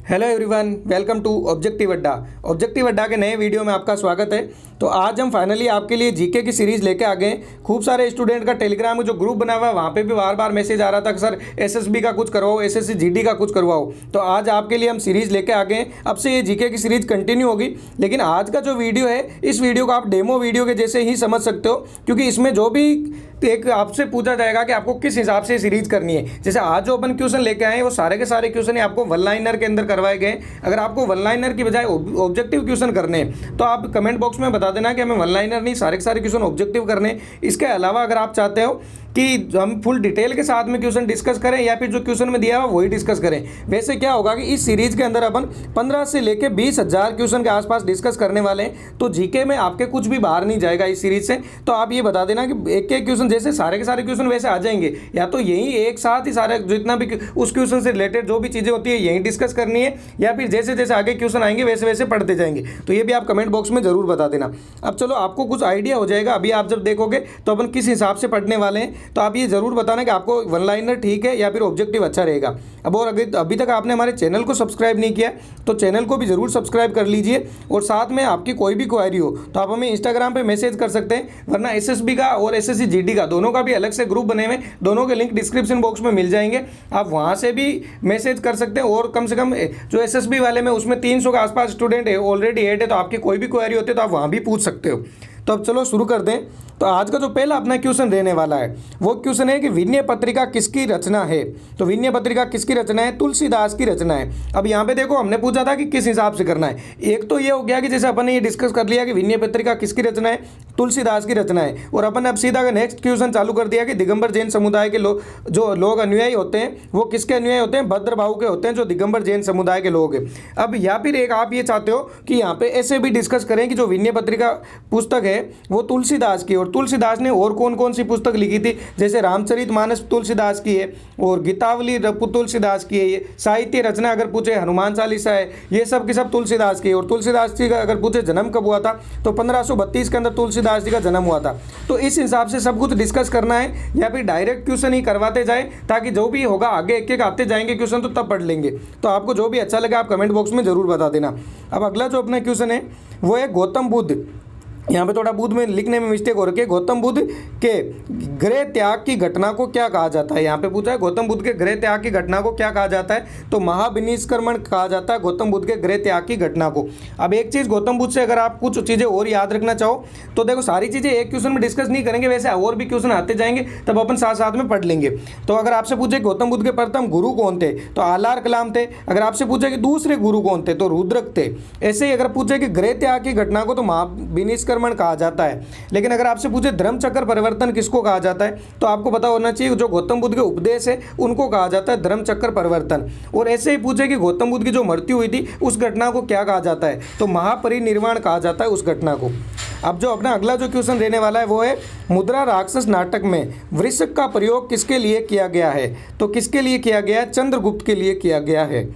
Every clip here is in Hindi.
Hello everyone, welcome to objective Adda. Objective Adda के नए वीडियो में आपका स्वागत है। तो आज हम फाइनली आपके लिए जीके की सीरीज़ लेके आ गए। खूब सारे स्टूडेंट का टेलीग्राम में जो ग्रुप बना हुआ है वहाँ पे भी बार बार मैसेज आ रहा था कि सर एसएसबी का कुछ करवाओ, एसएससी जीडी का कुछ करवाओ। तो आज आपके लिए हम सीरीज़ लेके आ गए। अब से ये जीके की सीरीज़ कंटिन्यू होगी, लेकिन आज का जो वीडियो है इस वीडियो को आप डेमो वीडियो के जैसे ही समझ सकते हो, क्योंकि इसमें जो भी एक आपसे पूछा जाएगा कि आपको किस हिसाब से सीरीज करनी है। जैसे आज जो अपन क्वेश्चन लेके आए हैं वो सारे के सारे क्वेश्चन ही आपको वन लाइनर के अंदर करवाए गए। अगर आपको वन लाइनर की बजाय ऑब्जेक्टिव क्वेश्चन करने हैं तो आप कमेंट बॉक्स में बता देना कि हमें वन लाइनर नहीं, सारे के सारे क्वेश्चन ऑब्जेक्टिव करने। इसके अलावा अगर आप चाहते हो कि हम फुल डिटेल के साथ में क्वेश्चन डिस्कस करें या फिर जो क्वेश्चन में दिया हुआ वही डिस्कस करें, वैसे क्या होगा कि इस सीरीज के अंदर अपन 15 से लेकर 20,000 क्वेश्चन के आसपास डिस्कस करने वाले हैं। तो जीके में आपके कुछ भी बाहर नहीं जाएगा इस सीरीज से। तो आप ये बता देना कि एक एक क्वेश्चन, जैसे सारे के सारे क्वेश्चन वैसे आ जाएंगे, या तो यही एक साथ ही सारे जितना भी उस क्वेश्चन से रिलेटेड जो भी चीज़ें होती है यही डिस्कस करनी है, या फिर जैसे जैसे आगे क्वेश्चन आएंगे वैसे वैसे पढ़ते जाएंगे। तो ये भी आप कमेंट बॉक्स में जरूर बता देना। अब चलो आपको कुछ आइडिया हो जाएगा अभी आप जब देखोगे तो अपन किस हिसाब से पढ़ने वाले हैं। तो आप ये जरूर बताना कि आपको वन लाइनर ठीक है या फिर ऑब्जेक्टिव अच्छा रहेगा। अब और अभी तक आपने हमारे चैनल को सब्सक्राइब नहीं किया तो चैनल को भी जरूर सब्सक्राइब कर लीजिए। और साथ में आपकी कोई भी क्वेरी हो तो आप हमें इंस्टाग्राम पे मैसेज कर सकते हैं, वरना एसएसबी का और एसएससी जीडी का दोनों का भी अलग से ग्रुप बने हुए, दोनों के लिंक डिस्क्रिप्शन बॉक्स में मिल जाएंगे। आप वहाँ से भी मैसेज कर सकते हैं। और कम से कम जो एसएसबी वाले में उसमें 300 के आसपास स्टूडेंट है ऑलरेडी ऐड है, तो आपकी कोई भी क्वेरी होती है तो आप वहाँ भी पूछ सकते हो। तो अब चलो शुरू कर दें। तो आज का जो पहला अपना क्वेश्चन रहने वाला है वो क्वेश्चन है कि विनय पत्रिका किसकी रचना है। तो विनय पत्रिका किसकी रचना है? तुलसीदास की रचना है। अब यहाँ पे देखो हमने पूछा था कि किस हिसाब से करना है। एक तो ये हो गया कि जैसे अपन ने ये डिस्कस कर लिया कि विनय पत्रिका किसकी रचना है, तुलसीदास की रचना है। और अपन ने अब सीधा नेक्स्ट क्वेश्चन चालू कर दिया कि दिगंबर जैन समुदाय के जो लोग अनुयायी होते हैं वो किसके अनुयायी होते हैं? भद्रभाव के होते हैं, जो दिगंबर जैन समुदाय के लोग हैं। अब या फिर एक आप ये चाहते हो कि यहाँ पे ऐसे भी डिस्कस करें कि जो विनय पत्रिका पुस्तक है वो तुलसीदास की, और तुलसीदास ने और कौन कौन सी पुस्तक लिखी थी, जैसे रामचरितमानस तुलसीदास की है, और गीतावली तुलसीदास की है, ये साहित्य रचना अगर पूछे हनुमान चालीसा है, ये सब की सब तुलसीदास की। और तुलसीदास जी का अगर पूछे जन्म कब हुआ था तो 1532 के अंदर तुलसीदास जी का जन्म हुआ था। तो इस हिसाब से सब कुछ डिस्कस करना है, या फिर डायरेक्ट क्वेश्चन ही करवाते जाए, ताकि जो भी होगा आगे एक एक आते जाएंगे क्वेश्चन तो तब पढ़ लेंगे। तो आपको जो भी अच्छा लगे आप कमेंट बॉक्स में जरूर बता देना। अब अगला जो अपना क्वेश्चन है वो है गौतम बुद्ध। यहाँ पे थोड़ा बुद्ध में लिखने में मिस्टेक हो रखी है। गौतम बुद्ध के गृह त्याग की घटना को क्या कहा जाता है? यहाँ पे पूछा है गौतम बुद्ध के गृह त्याग की घटना को क्या कहा जाता है? तो महाविनिष्क्रमण कहा जाता है गौतम बुद्ध के गृह त्याग की घटना को। अब एक चीज़ गौतम बुद्ध से अगर आप कुछ चीज़ें और याद रखना चाहो तो देखो, सारी चीज़ें एक क्वेश्चन में डिस्कस नहीं करेंगे, वैसे और भी क्वेश्चन आते जाएंगे तब अपन साथ साथ में पढ़ लेंगे। तो अगर आपसे पूछे गौतम बुद्ध के प्रथम गुरु कौन थे तो आलार कलाम थे। अगर आपसे पूछे कि दूसरे गुरु कौन थे तो रुद्रक थे। ऐसे ही अगर पूछे कि गृह त्याग की घटना को तो महाविनिष्क्रमण कहा जाता है। लेकिन अगर आपसे पूछे धर्म चक्र परिवर्तन किसको कहा जाता है तो आपको पता होना चाहिए जो गौतम बुद्ध के उपदेश है उनको कहा जाता है धर्म चक्र परिवर्तन। और ऐसे ही पूछे कि गौतम बुद्ध की जो मृत्यु हुई थी उस घटना को क्या कहा जाता है तो महापरिनिर्वाण कहा जाता है उस घटना को। अब जो अपना अगला जो क्वेश्चन रहने वाला है वो है मुद्रा राक्षस नाटक में वृषक का प्रयोग किसके लिए किया गया है? तो किसके लिए किया गया है? चंद्रगुप्त के लिए किया गया है।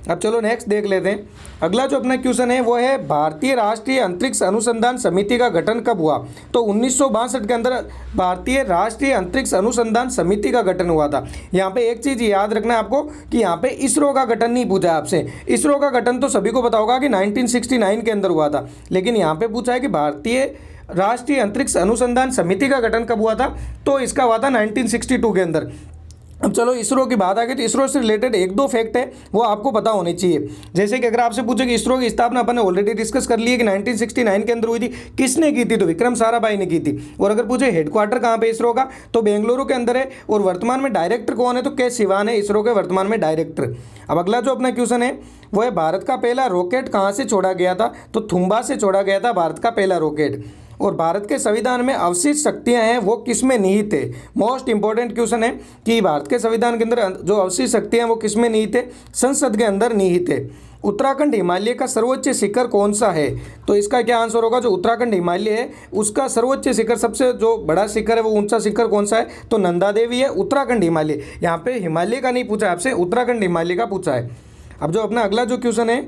अब चलो नेक्स्ट देख लेते हैं। अगला जो अपना क्वेश्चन है वो है भारतीय राष्ट्रीय अंतरिक्ष अनुसंधान समिति का गठन कब हुआ? तो 1962 के अंदर भारतीय राष्ट्रीय अंतरिक्ष अनुसंधान समिति का गठन हुआ था। यहाँ पे एक चीज़ याद रखना है आपको कि यहाँ पे इसरो का गठन नहीं पूछा है आपसे। इसरो का गठन तो सभी को पता होगा कि 1969 के अंदर हुआ था, लेकिन यहाँ पे पूछा है कि भारतीय राष्ट्रीय अंतरिक्ष अनुसंधान समिति का गठन कब हुआ था तो इसका हुआ था 1962 के अंदर। अब चलो इसरो की बात आ गई तो इसरो से रिलेटेड एक दो फैक्ट है वो आपको पता होने चाहिए। जैसे कि अगर आपसे पूछे कि इसरो की स्थापना अपन ने ऑलरेडी डिस्कस कर ली है कि 1969 के अंदर हुई थी, किसने की थी तो विक्रम साराभाई ने की थी। और अगर पूछे हेडक्वार्टर कहाँ पे इसरो का तो बेंगलुरु के अंदर है। और वर्तमान में डायरेक्टर कौन है तो के सिवान है इसरो के वर्तमान में डायरेक्टर। अब अगला जो अपना क्वेश्चन है वो है भारत का पहला रॉकेट कहाँ से छोड़ा गया था? तो थुम्बा से छोड़ा गया था भारत का पहला रॉकेट। और भारत के संविधान में अवशिष्ट शक्तियां हैं वो किस में निहित है? मोस्ट इंपॉर्टेंट क्वेश्चन है कि भारत के संविधान के अंदर जो अवशिष्ट शक्तियां हैं वो किस में निहित है? संसद के अंदर निहित है। उत्तराखंड हिमालय का सर्वोच्च शिखर कौन सा है? तो इसका क्या आंसर होगा? जो उत्तराखंड हिमालय है उसका सर्वोच्च शिखर, सबसे जो बड़ा शिखर है वो ऊंचा शिखर कौन सा है? तो नंदा देवी है। उत्तराखंड हिमालय, यहाँ पे हिमालय का नहीं पूछा आपसे, उत्तराखंड हिमालय का पूछा है। अब जो अपना अगला जो क्वेश्चन है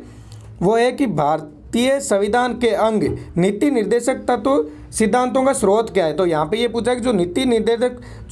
वो है कि भारतीय संविधान के अंग नीति निर्देशक तत्व सिद्धांतों का स्रोत क्या है। तो यहाँ पे ये पूछा कि जो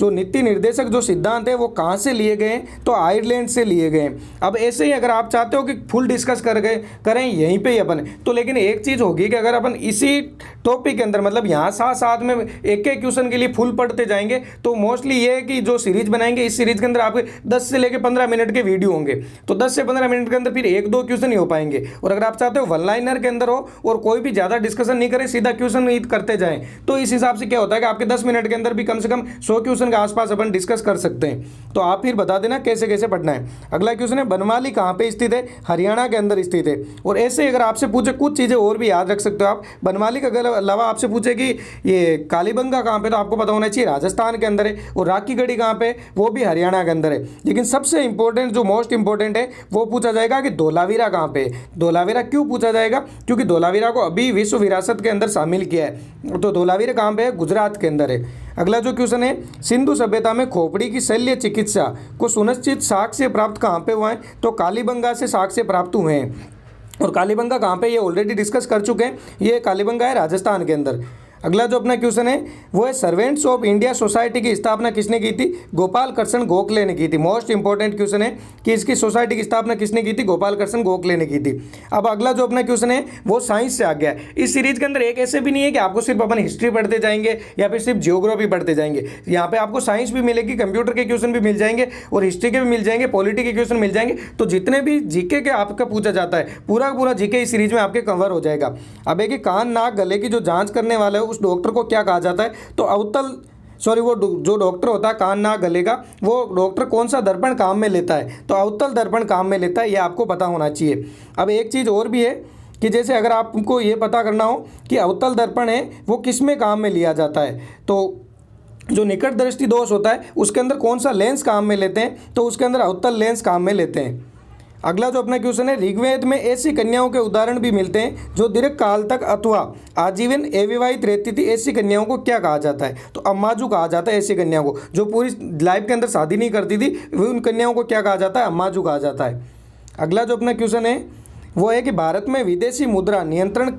नीति निर्देशक जो सिद्धांत है वो कहाँ से लिए गए हैं, तो आयरलैंड से लिए गए हैं। अब ऐसे ही अगर आप चाहते हो कि फुल डिस्कस करें यहीं पे ही अपन, तो लेकिन एक चीज़ होगी कि अगर अपन इसी टॉपिक के अंदर मतलब यहाँ साथ साथ में एक एक क्वेश्चन के लिए फुल पढ़ते जाएंगे तो मोस्टली ये है कि जो सीरीज बनाएंगे इस सीरीज के अंदर आपके 10 से लेकर 15 मिनट के वीडियो होंगे, तो 10 से 15 मिनट के अंदर फिर एक दो क्वेश्चन ही हो पाएंगे। और अगर आप चाहते हो वन लाइनर के अंदर हो और कोई भी ज़्यादा डिस्कशन नहीं करें, सीधा क्वेश्चन करते जाएं, तो इस हिसाब से क्या होता है कि आपके 10 मिनट के अंदर भी कम से कम 100 क्वेश्चन के आसपास अपन डिस्कस कर सकते हैं। तो आप फिर बता देना कैसे कैसे पढ़ना है। अगला क्वेश्चन है बनमाली कहाँ पे स्थित है, हरियाणा के अंदर स्थित है। और ऐसे अगर आपसे पूछे कुछ चीज़ें और भी याद रख सकते हो आप। बनमाली के अलावा आपसे पूछे कि ये कालीबंगा कहाँ पे, तो आपको पता होना चाहिए राजस्थान के अंदर है। और राखी गढ़ी कहाँ पे, वो भी हरियाणा के अंदर है। लेकिन सबसे इंपॉर्टेंट जो मोस्ट इंपॉर्टेंट है वो पूछा जाएगा कि धोलावीरा कहाँ पे। धोलावीरा क्यों पूछा जाएगा, क्योंकि धोलावीरा को अभी विश्व विरासत के अंदर शामिल किया है। तो धोलावीरा कहाँ पे है, गुजरात के अंदर है। अगला जो क्वेश्चन है, सिंधु सभ्यता में खोपड़ी की शल्य चिकित्सा को सुनिश्चित साक्ष्य प्राप्त कहाँ पे हुआ है, तो कालीबंगा से साक्ष्य प्राप्त हुए हैं। और कालीबंगा कहाँ पे, ये ऑलरेडी डिस्कस कर चुके हैं, ये कालीबंगा है राजस्थान के अंदर। अगला जो अपना क्वेश्चन है वो है सर्वेंट्स ऑफ इंडिया सोसाइटी की स्थापना किसने की थी, गोपाल कृष्ण गोखले ने की थी। मोस्ट इंपॉर्टेंट क्वेश्चन है कि इसकी सोसाइटी की स्थापना किसने की थी, गोपाल कृष्ण गोखले ने की थी। अब अगला जो अपना क्वेश्चन है वो साइंस से आ गया है। इस सीरीज के अंदर एक ऐसे भी नहीं है कि आपको सिर्फ अपन हिस्ट्री पढ़ते जाएंगे या फिर सिर्फ जियोग्राफी पढ़ते जाएंगे। यहाँ पे आपको साइंस भी मिलेगी, कंप्यूटर के क्वेश्चन भी मिल जाएंगे और हिस्ट्री के भी मिल जाएंगे, पॉलिटी के क्वेश्चन मिल जाएंगे। तो जितने भी जीके के आपका पूछा जाता है पूरा पूरा जीके इस सीरीज में आपके कवर हो जाएगा। अब एक कान नाक गले की जो जांच करने वाला है उस डॉक्टर को क्या कहा जाता है, तो वो जो डॉक्टर होता है कान नाक गले का, वो डॉक्टर कौन सा दर्पण काम में लेता है, तो अवतल दर्पण काम में लेता है। ये आपको पता होना चाहिए। अब एक चीज़ और भी है कि जैसे अगर आपको ये पता करना हो कि अवतल दर्पण है वो किस में काम में लिया जाता है, तो जो निकट दृष्टि दोष होता है उसके अंदर कौन सा लेंस काम में लेते हैं, तो उसके अंदर अवतल लेंस काम में लेते हैं। अगला जो अपना क्वेश्चन है, ऋग्वेद में ऐसी कन्याओं के उदाहरण भी मिलते हैं जो दीर्घ काल तक अथवा आजीवन अविवाहित रहती थी, ऐसी कन्याओं को क्या कहा जाता है, तो अम्माजू कहा जाता है। ऐसी कन्याओं को जो पूरी लाइफ के अंदर शादी नहीं करती थी उन कन्याओं को क्या कहा जाता है, अम्माजू कहा जाता है। अगला जो अपना क्वेश्चन है वो है कि भारत में विदेशी मुद्रा नियंत्रण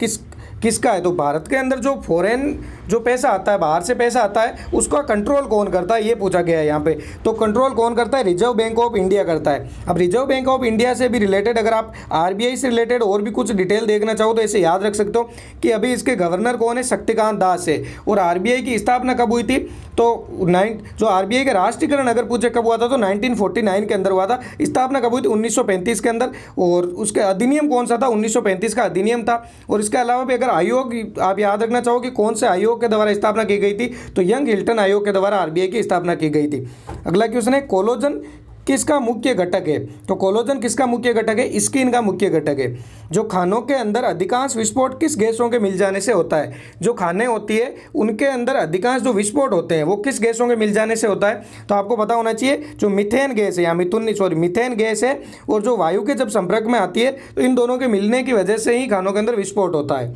किसका है, तो भारत के अंदर जो फॉरेन जो पैसा आता है, बाहर से पैसा आता है, उसका कंट्रोल कौन करता है, ये पूछा गया है यहाँ पे। तो कंट्रोल कौन करता है, रिजर्व बैंक ऑफ इंडिया करता है। अब रिजर्व बैंक ऑफ इंडिया से भी रिलेटेड अगर आप आरबीआई से रिलेटेड और भी कुछ डिटेल देखना चाहो तो ऐसे याद रख सकते हो कि अभी इसके गवर्नर कौन है, शक्तिकांत दास है। और आरबीआई की स्थापना कब हुई थी, तो जो आरबीआई का राष्ट्रीयकरण अगर पूछे कब हुआ था, तो 1949 के अंदर हुआ था। स्थापना कब हुई थी, 1935 के अंदर। और उसके अधिनियम कौन सा था, 1935 का अधिनियम था। और इसके अलावा भी अगर आयोग आप याद रखना चाहो कि कौन से आयोग के द्वारा स्थापना की गई थी, तो यंग हिल्टन आयोग के द्वारा आरबीआई की स्थापना की गई थी। अगला क्वेश्चन है, कोलोजन किसका मुख्य घटक है, तो कोलोजन किसका मुख्य घटक है, स्किन का मुख्य घटक है। जो खानों के अंदर अधिकांश विस्फोट किस गैसों के मिल जाने से होता है, जो खाने होती है उनके अंदर अधिकांश जो विस्फोट होते हैं वो किस गैसों के मिल जाने से होता है, तो आपको पता होना चाहिए जो मीथेन गैस है या मीथेन गैस है, और जो वायु के जब संपर्क में आती है तो इन दोनों के मिलने की वजह से ही खानों के अंदर विस्फोट होता है।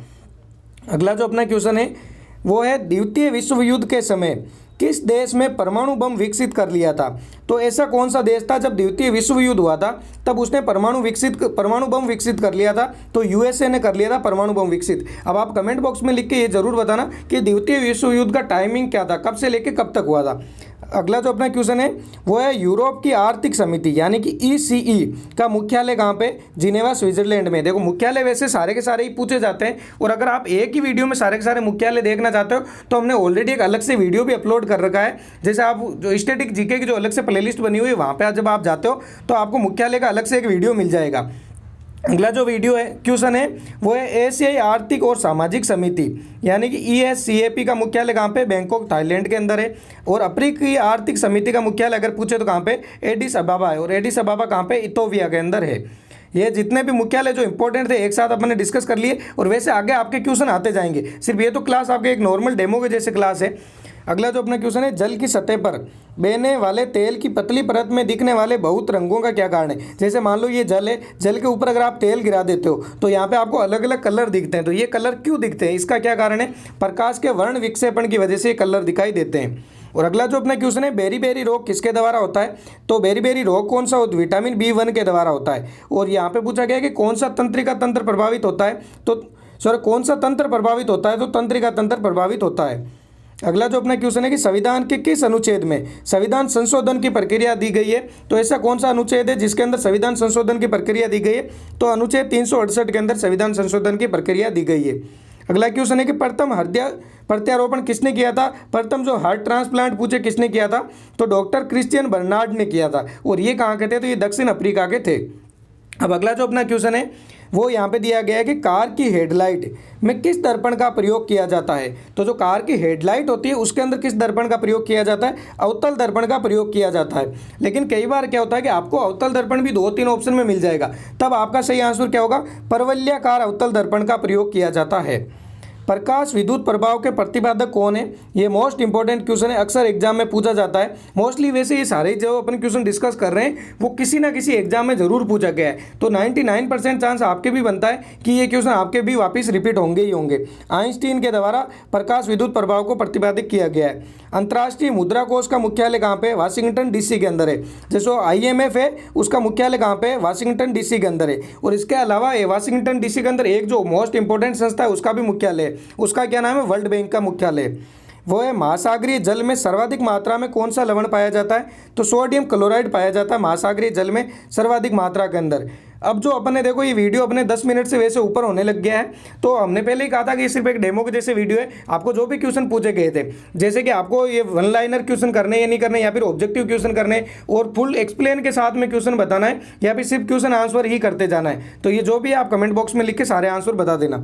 अगला जो अपना क्वेश्चन है वो है, द्वितीय विश्व युद्ध के समय किस देश में परमाणु बम विकसित कर लिया था, तो ऐसा कौन सा देश था जब द्वितीय विश्व युद्ध हुआ था तब उसने परमाणु बम विकसित कर लिया था, तो यूएसए ने कर लिया था परमाणु बम विकसित। अब आप कमेंट बॉक्स में लिख के ये जरूर बताना कि द्वितीय विश्व युद्ध का टाइमिंग क्या था, कब से लेकर कब तक हुआ था। अगला जो अपना क्वेश्चन है वो है, यूरोप की आर्थिक समिति यानी कि ईसीई का मुख्यालय कहाँ पे, जिनेवा स्विट्जरलैंड में। देखो मुख्यालय वैसे सारे के सारे ही पूछे जाते हैं, और अगर आप एक ही वीडियो में सारे के सारे मुख्यालय देखना चाहते हो तो हमने ऑलरेडी एक अलग से वीडियो भी अपलोड कर रखा है। जैसे आप जो स्टैटिक जीके की जो अलग से प्लेलिस्ट बनी हुई है वहाँ पर जब आप जाते हो तो आपको मुख्यालय का अलग से एक वीडियो मिल जाएगा। अगला जो वीडियो है क्वेश्चन है वो है, एशियाई आर्थिक और सामाजिक समिति यानी कि ESCAP का मुख्यालय कहाँ पे, बैंकॉक थाईलैंड के अंदर है। और अफ्रीकी आर्थिक समिति का मुख्यालय अगर पूछे तो कहाँ पे, एडिस अबाबा है। और एडिस अबाबा कहाँ पे, इथोपिया के अंदर है। ये जितने भी मुख्यालय जो इंपॉर्टेंट थे एक साथ अपने डिस्कस कर लिए, और वैसे आगे आपके क्वेश्चन आते जाएंगे। सिर्फ ये तो क्लास आपके एक नॉर्मल डेमो के जैसे क्लास है। अगला जो अपना क्वेश्चन है, जल की सतह पर बहने वाले तेल की पतली परत में दिखने वाले बहुत रंगों का क्या कारण है। जैसे मान लो ये जल है, जल के ऊपर अगर आप तेल गिरा देते हो तो यहाँ पे आपको अलग अलग कलर दिखते हैं। तो ये कलर क्यों दिखते हैं, इसका क्या कारण है, प्रकाश के वर्ण विक्षेपण की वजह से ये कलर दिखाई देते हैं। और अगला जो अपना क्वेश्चन है, बेरी रोग किसके द्वारा होता है, तो बेरी रोग कौन सा होता है, विटामिन B1 के द्वारा होता है। और यहाँ पे पूछा गया है कि कौन सा तंत्रिका तंत्र प्रभावित होता है, तो सर कौन सा तंत्र प्रभावित होता है? तो तंत्रिका तंत्र प्रभावित होता है। अगला जो अपना क्वेश्चन है कि संविधान के किस अनुच्छेद में संविधान संशोधन की प्रक्रिया दी गई है? तो ऐसा कौन सा अनुच्छेद है जिसके अंदर संविधान संशोधन की प्रक्रिया दी गई है? तो अनुच्छेद 368 के अंदर संविधान संशोधन की प्रक्रिया दी गई है। अगला क्वेश्चन है कि प्रथम हृदय प्रत्यारोपण किसने किया था? प्रथम जो हार्ट ट्रांसप्लांट पूछे किसने किया था? तो डॉक्टर क्रिश्चियन बर्नार्ड ने किया था। और ये कहाँ के थे? तो ये दक्षिण अफ्रीका के थे। अब अगला जो अपना क्वेश्चन है वो यहाँ पे दिया गया है कि कार की हेडलाइट में किस दर्पण का प्रयोग किया जाता है? तो जो कार की हेडलाइट होती है उसके अंदर किस दर्पण का प्रयोग किया जाता है? अवतल दर्पण का प्रयोग किया जाता है। लेकिन कई बार क्या होता है कि आपको अवतल दर्पण भी 2-3 ऑप्शन में मिल जाएगा, तब आपका सही आंसर क्या होगा? परवलयाकार अवतल दर्पण का प्रयोग किया जाता है। प्रकाश विद्युत प्रभाव के प्रतिपादक कौन है? ये मोस्ट इंपॉर्टेंट क्वेश्चन है, अक्सर एग्जाम में पूछा जाता है। मोस्टली वैसे ये सारे जो अपन क्वेश्चन डिस्कस कर रहे हैं वो किसी ना किसी एग्जाम में जरूर पूछा गया है, तो 99% चांस आपके भी बनता है कि ये क्वेश्चन आपके भी वापस रिपीट होंगे ही होंगे। आइंस्टीन के द्वारा प्रकाश विद्युत प्रभाव को प्रतिपादित किया गया है। अंतर्राष्ट्रीय मुद्रा कोष का मुख्यालय कहाँ पे? वाशिंगटन DC के अंदर है। जैसे IMF है उसका मुख्यालय कहाँ पे? वाशिंगटन DC के अंदर है। और इसके अलावा ये वाशिंगटन DC के अंदर एक जो मोस्ट इंपॉर्टेंट संस्था है उसका भी मुख्यालय है, उसका क्या नाम है? वर्ल्ड बैंक का मुख्यालय। वो है महासागरीय जल में सर्वाधिक मात्रा में कौन सा लवण पाया जाता है? तो सोडियम क्लोराइड पाया जाता है महासागरीय जल में सर्वाधिक मात्रा के अंदर। अब जो अपन ने देखो ये वीडियो अपने 10 मिनट से वैसे ऊपर होने लग गया है, तो हमने पहले ही कहा था कि ये सिर्फ एक डेमो के जैसे वीडियो है। आपको जो भी क्वेश्चन पूछे गए थे, जैसे कि आपको ये वन लाइनर क्वेश्चन करने या नहीं करने, या फिर ऑब्जेक्टिव क्वेश्चन करने और फुल एक्सप्लेन के साथ में क्वेश्चन बताना है, या फिर सिर्फ क्वेश्चन आंसर ही करते जाना है, तो ये जो भी आप कमेंट बॉक्स में लिख के सारे आंसर बता देना।